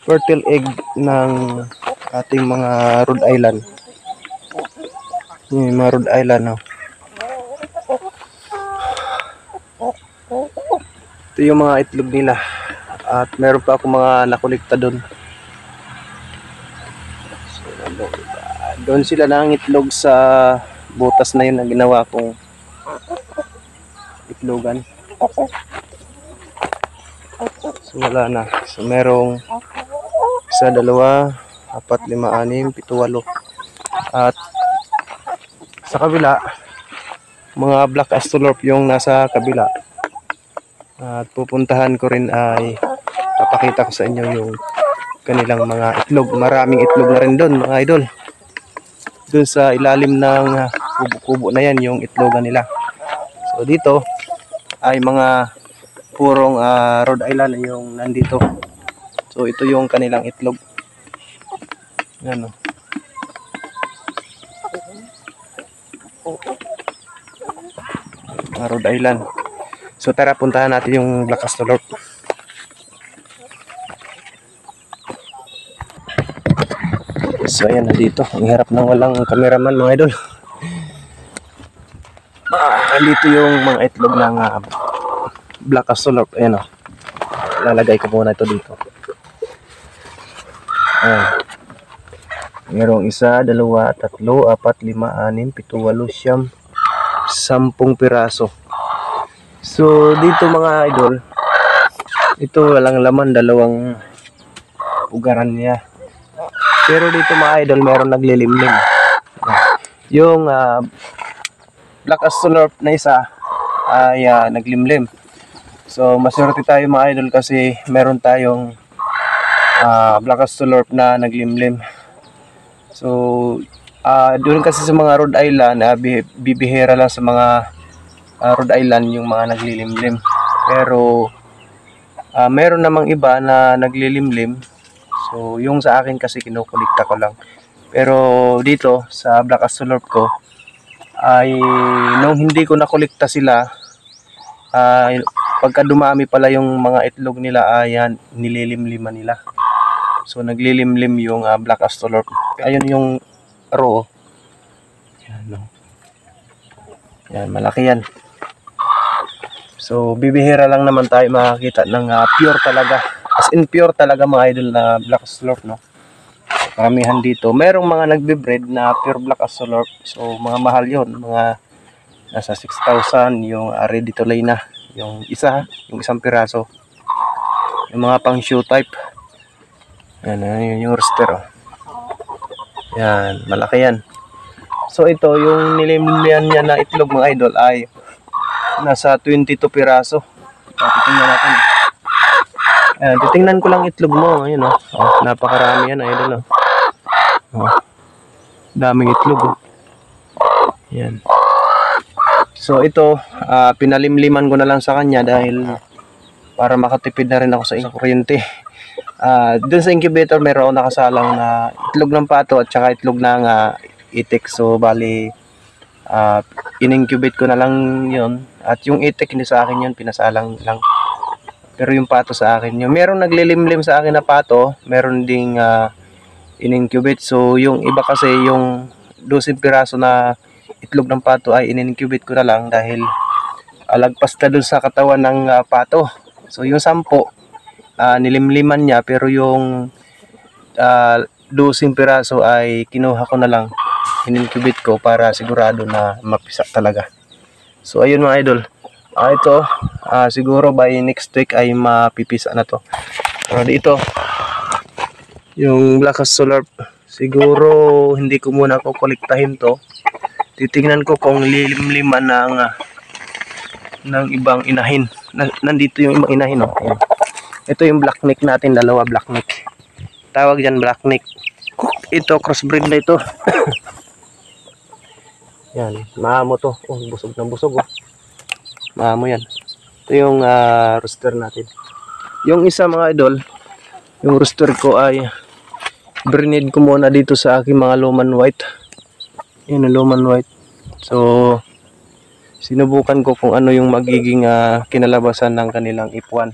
Fertile egg ng ating mga Rhode Island. Yung mga Rhode Island, no? Ito yung mga itlog nila. At meron pa ako mga nakolekta doon. So, doon sila nang itlog sa butas na yun na ginawa kong itlogan. So wala na. So merong 1, 2, 4, 5, 6, 7, 8. At sa kabila, mga black astrolorp yung nasa kabila. At pupuntahan ko rin ay papakita ko sa inyo yung kanilang mga itlog. Maraming itlog na rin doon, mga idol. Doon sa ilalim ng kubo-kubo na yan yung itlogan nila. So dito ay mga purong Rhode Island yung nandito. So ito yung kanilang itlog. Yan, o. Rhode Island. So tara, puntahan natin yung black astrolorp. So ayan, nandito. Ang hirap nang walang cameraman, mga idol. Nandito yung mga itlog ng black astrolorp. Ayan, o. Lalagay ko muna ito dito. Ayan. Merong 1, 2, 3, 4, 5, 6, 7, 8, 9, 10 piraso. So dito, mga idol, ito walang laman, 2 ugaran niya. Pero dito, mga idol, meron naglilimlim. Yung black astrolorp na isa ay naglimlim. So maswerte tayo, mga idol, kasi meron tayong black astrolorp na naglimlim. So doon kasi sa mga Rhode Island, bibihira lang sa mga Rhode Island yung mga naglilimlim. Pero meron namang iba na naglilimlim. So yung sa akin kasi kinukulikta ko lang. Pero dito sa black astrolorp ko ay nung hindi ko nakulikta sila, pagka dumami pala yung mga itlog nila, ayan, nililimliman nila. So naglilimlim yung black astrolorp. Ayun yung row. Yan, no? Yan, malaki yan. So bibihira lang naman tayo makakita ng pure talaga. As in pure talaga, mga idol, na black astrolorp, no? Karamihan dito. Merong mga nagbe-breed na pure black astrolorp. So mga mahal yon, mga nasa 6,000 yung ready to lay na. Yung isang piraso. Yung mga pang shoe type. Yan, yun yung rooster, oh. Yan, malaki yan. So ito, yung nilimliman niya na itlog, mga idol, ay nasa 22 piraso. Titingnan natin. Ayan, titingnan ko lang itlog mo. Ayun, oh. Napakarami yan, idol, oh. Daming itlog, oh. Yan. So ito, pinalimliman ko na lang sa kanya dahil para makatipid na rin ako sa kuryente. Doon sa incubator meron nakasalang na itlog ng pato at saka itlog ng itik. So bali in-incubate ko na lang yun. At yung itik hindi sa akin yun, pinasalang lang. Pero yung pato sa akin yun. Meron naglilimlim sa akin na pato, meron ding in-incubate. So yung iba kasi yung 12 piraso na itlog ng pato ay in-incubate ko na lang dahil lagpas na dun sa katawan ng pato. So yung 10 nilimliman niya, pero yung 12 piraso ay kinuha ko na lang, in-incubate ko para sigurado na mapisa talaga. So ayun, mga idol, ito siguro by next week ay mapipisa na to. Pero dito yung black astrolorp, siguro hindi ko muna kukolektahin to. Titingnan ko kung lilimliman ng ibang inahin. Nandito yung ibang inahin, oh. Ayan. Ito yung black neck natin, 2 black neck. Tawag dyan black neck. Ito crossbreed na ito. Yan, maamo to. Oh, busog na busog oh. Maamo yan. Ito yung rooster natin. Yung isa mga idol, yung rooster ko ay brinid ko muna dito sa aking mga Loman White. Yan, Loman White. So, sinubukan ko kung ano yung magiging kinalabasan ng kanilang ipuan.